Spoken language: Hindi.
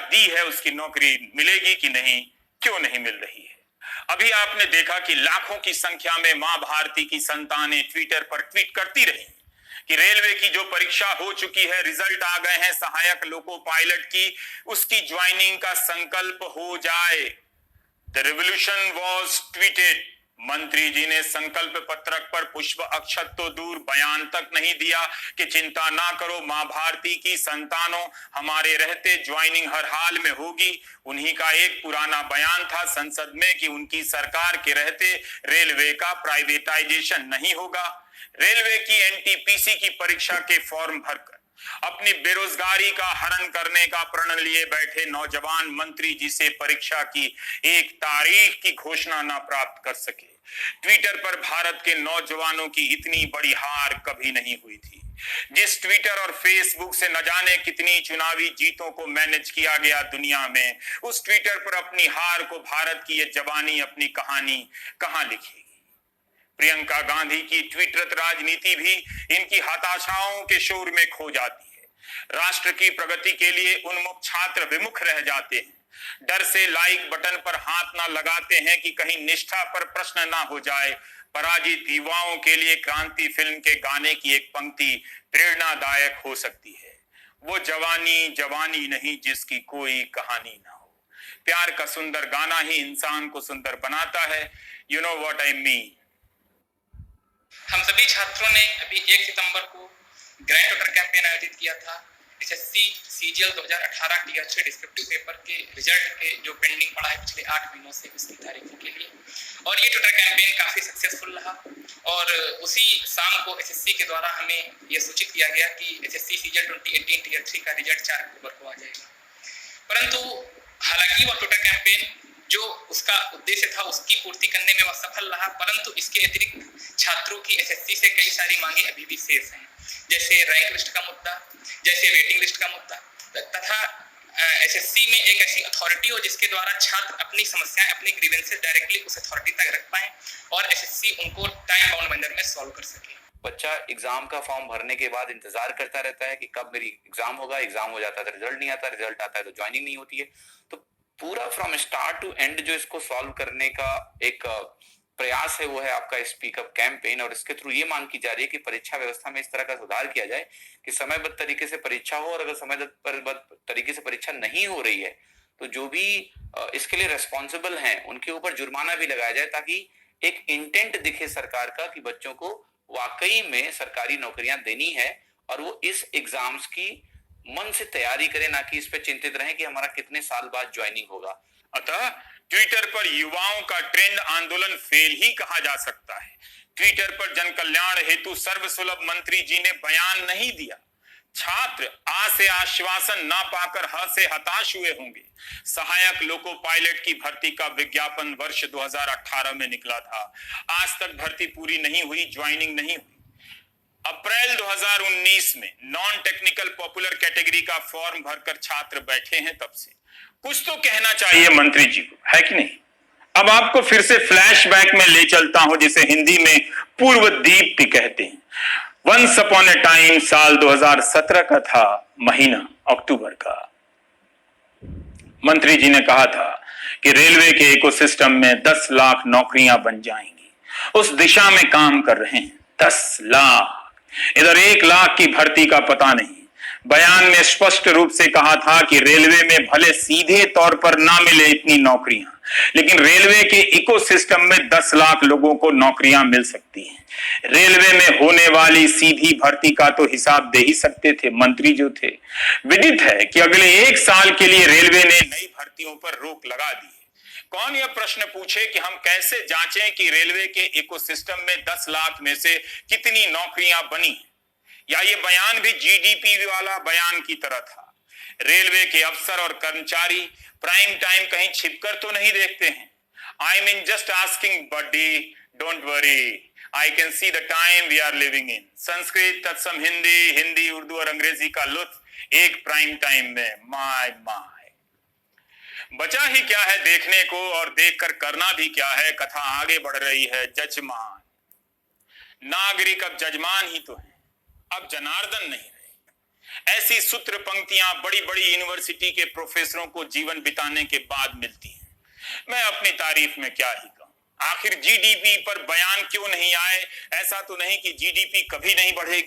दी है उसकी नौकरी मिलेगी कि नहीं, क्यों नहीं मिल रही है। अभी आपने देखा कि लाखों की संख्या में मां भारती की संतानें ट्विटर पर ट्वीट करती रही कि रेलवे की जो परीक्षा हो चुकी है, रिजल्ट आ गए हैं सहायक लोको पायलट की, उसकी ज्वाइनिंग का संकल्प हो जाए। The revolution was tweeted. मंत्री जी ने संकल्प पत्रक पर पुष्प अक्षत तो दूर, बयान तक नहीं दिया कि चिंता ना करो मां भारती की संतानों, हमारे रहते ज्वाइनिंग हर हाल में होगी। उन्हीं का एक पुराना बयान था संसद में कि उनकी सरकार के रहते रेलवे का प्राइवेटाइजेशन नहीं होगा। रेलवे की एनटीपीसी की परीक्षा के फॉर्म भरकर अपनी बेरोजगारी का हरण करने का प्रण लिए बैठे नौजवान मंत्री जी से परीक्षा की एक तारीख की घोषणा ना प्राप्त कर सके। ट्विटर पर भारत के नौजवानों की इतनी बड़ी हार कभी नहीं हुई थी। जिस ट्विटर और फेसबुक से न जाने कितनी चुनावी जीतों को मैनेज किया गया दुनिया में, उस ट्विटर पर अपनी हार को भारत की ये जवानी अपनी कहानी कहां लिखेगी। प्रियंका गांधी की ट्विटर राजनीति भी इनकी हताशाओं के शोर में खो जाती है। राष्ट्र की प्रगति के लिए उन्मुख छात्र विमुख रह जाते हैं, डर से लाइक बटन पर हाथ ना लगाते हैं कि कहीं निष्ठा पर प्रश्न ना हो जाए। पराजित युवाओं के लिए क्रांति फिल्म के गाने की एक पंक्ति प्रेरणादायक हो सकती है, वो जवानी जवानी नहीं जिसकी कोई कहानी ना हो। प्यार का सुंदर गाना ही इंसान को सुंदर बनाता है। You know what I mean. हम सभी छात्रों ने अभी 1 सितंबर को ग्रैंड टोटर कैंपेन आयोजित किया था SSC CGL 2018 tier 6 descriptive paper के रिजल्ट के जो पेंडिंग पड़ा है पिछले 8 महीनों से उसकी तारीखों के लिए, और ये टोटर कैंपेन काफ़ी सक्सेसफुल रहा। और उसी शाम को एसएससी के द्वारा हमें यह सूचित किया गया कि एसएससी सीजीएल 2018 टीयर 3 का रिजल्ट 4 अक्टूबर को आ जाएगा। परंतु हालांकि वह टोटर कैंपेन जो उसका उद्देश्य था उसकी पूर्ति करने में वह सफल रहा, परंतु इसके अतिरिक्त छात्रों की एसएससी से कई सारी मांगे अभी भी शेष हैं, जैसे रैंक लिस्ट का मुद्दा, जैसे वेटिंग लिस्ट का मुद्दा, तथा एसएससी में एक ऐसी अथॉरिटी हो जिसके द्वारा छात्र अपनी समस्याएं, अपनी ग्रीवेंसेस डायरेक्टली उस अथॉरिटी तक रख पाएं और एसएससी उनको टाइम बाउंड मैनर में सॉल्व कर सके। बच्चा एग्जाम का फॉर्म भरने के बाद इंतजार करता रहता है कि कब मेरी एग्जाम होगा, एग्जाम हो जाता है तो रिजल्ट नहीं आता, रिजल्ट आता है तो ज्वाइनिंग नहीं होती है। तो पूरा फ्रॉम स्टार्ट टू एंड जो इसको सॉल्व करने का एक प्रयास है वो है आपका स्पीकअप कैंपेन, और इसके थ्रू ये मांग की जा रही है कि परीक्षा व्यवस्था में इस तरह का सुधार किया जाए कि समयबद्ध तरीके से परीक्षा हो, और अगर समयबद्ध तरीके से परीक्षा नहीं हो रही है तो जो भी इसके लिए रेस्पॉन्सिबल हैं उनके ऊपर जुर्माना भी लगाया जाए, ताकि एक इंटेंट दिखे सरकार का कि बच्चों को वाकई में सरकारी नौकरियां देनी है और वो इस एग्जाम्स की मन से तैयारी करें, ना कि इस पे चिंतित रहें कि हमारा कितने साल बाद ज्वाइनिंग होगा। अतः ट्विटर पर युवाओं का ट्रेंड आंदोलन फेल ही कहा जा सकता है। ट्विटर पर जन कल्याण हेतु सर्वसुलभ मंत्री जी ने बयान नहीं दिया। छात्र आ से आश्वासन ना पाकर ह से हताश हुए होंगे। सहायक लोको पायलट की भर्ती का विज्ञापन वर्ष 2018 में निकला था, आज तक भर्ती पूरी नहीं हुई, ज्वाइनिंग नहीं हुई। अप्रैल 2019 में नॉन टेक्निकल पॉपुलर कैटेगरी का फॉर्म भरकर छात्र बैठे हैं, तब से कुछ तो कहना चाहिए मंत्री जी को, है कि नहीं। अब आपको फिर से फ्लैशबैक में ले चलता हूं, जिसे हिंदी में पूर्व दीप भी कहते हैं। वंस अपॉन ए टाइम साल 2017 का था, महीना अक्टूबर का। मंत्री जी ने कहा था कि रेलवे के इकोसिस्टम में 10 लाख नौकरियां बन जाएंगी, उस दिशा में काम कर रहे हैं। 10 लाख, इधर 1 लाख की भर्ती का पता नहीं। बयान में स्पष्ट रूप से कहा था कि रेलवे में भले सीधे तौर पर ना मिले इतनी नौकरियां, लेकिन रेलवे के इकोसिस्टम में 10 लाख लोगों को नौकरियां मिल सकती हैं। रेलवे में होने वाली सीधी भर्ती का तो हिसाब दे ही सकते थे मंत्री जो थे। विदित है कि अगले 1 साल के लिए रेलवे ने नई भर्तियों पर रोक लगा दी है। कौन यह प्रश्न पूछे कि हम कैसे जांचें कि रेलवे के इकोसिस्टम में 10 लाख में से कितनी नौकरियां बनी, या ये बयान भी जीडीपी वाला बयान की तरह था। रेलवे के अफसर और कर्मचारी प्राइम टाइम कहीं छिपकर तो नहीं देखते हैं। I mean just asking buddy, don't worry, I can see the time we are living in. Sanskrit तत्सम हिंदी, हिंदी उर्दू और अंग्रेजी का लुत्फ एक प्राइम टाइम में। माय माय, बचा ही क्या है देखने को, और देखकर करना भी क्या है। कथा आगे बढ़ रही है। जजमान नागरिक अब जजमान ही तो है, अब जनार्दन नहीं रहे। ऐसी सूत्र पंक्तियां बड़ी बड़ी यूनिवर्सिटी के प्रोफेसरों को जीवन बिताने के बाद मिलती हैं। मैं अपनी तारीफ में क्या ही कहूं। आखिर जीडीपी पर बयान क्यों नहीं आए? ऐसा तो नहीं कि जीडीपी कभी नहीं बढ़ेगी।